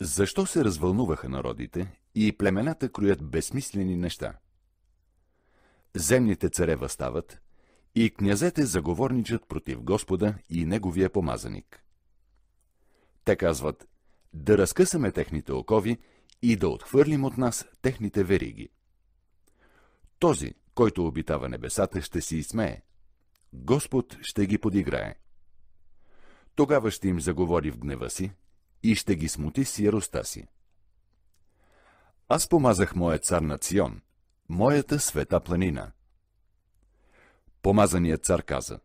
Защо се развълнуваха народите и племената кроят безсмислени неща? Земните царе въстават и князете заговорничат против Господа и Неговия помазаник. Те казват: да разкъсаме техните окови и да отхвърлим от нас техните вериги. Този, който обитава небесата, ще си изсмее. Господ ще ги подиграе. Тогава ще им заговори в гнева си и ще ги смути с яростта си. Аз помазах моя цар на Цион, моята света планина. Помазаният цар каза: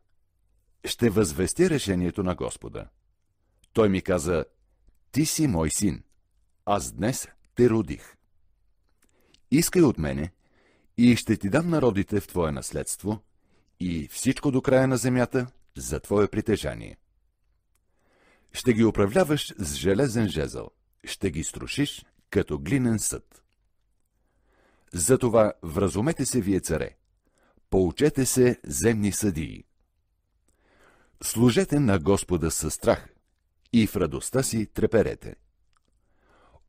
ще възвестя решението на Господа. Той ми каза: ти си мой син, аз днес те родих. Искай от мене и ще ти дам народите в твое наследство и всичко до края на земята за твое притежание. Ще ги управляваш с железен жезъл, ще ги струшиш като глинен съд. Затова вразумете се, вие царе, поучете се, земни съдии. Служете на Господа със страх и в радостта си треперете.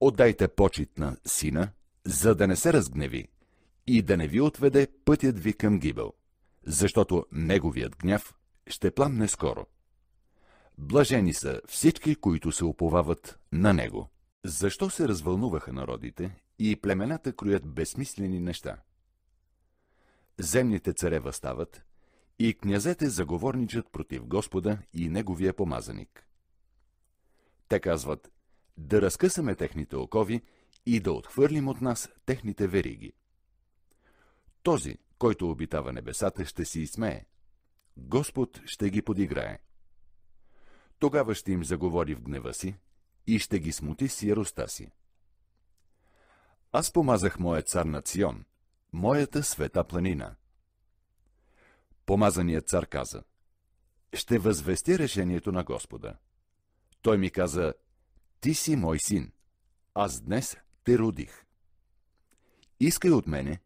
Отдайте почит на сина, за да не се разгневи и да не ви отведе пътят ви към гибел, защото неговият гняв ще пламне скоро. Блажени са всички, които се уповават на него. Защо се развълнуваха народите и племената кроят безсмислени неща? Земните царе въстават и князете заговорничат против Господа и Неговия помазаник. Те казват: да разкъсаме техните окови и да отхвърлим от нас техните вериги. Този, който обитава небесата, ще си изсмее. Господ ще ги подиграе. Тогава ще им заговори в гнева си и ще ги смути с яростта си. Аз помазах моя цар на Цион, моята света планина. Помазаният цар каза: ще възвестя решението на Господа. Той ми каза: ти си мой син, аз днес те родих. Искай от мене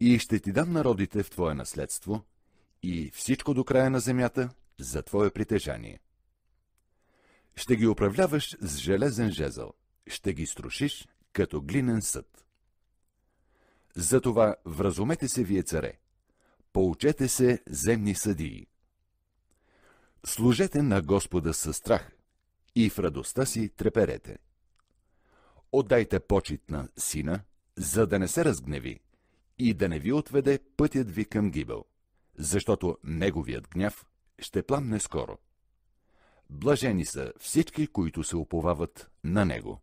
и ще ти дам народите в твое наследство и всичко до края на земята за твое притежание. Ще ги управляваш с железен жезъл, ще ги струшиш като глинен съд. Затова вразумете се, вие царе, поучете се, земни съдии. Служете на Господа със страх и в радостта си треперете. Отдайте почит на сина, за да не се разгневи и да не ви отведе пътят ви към гибел, защото неговият гняв ще пламне скоро. Блажени са всички, които се уповават на него.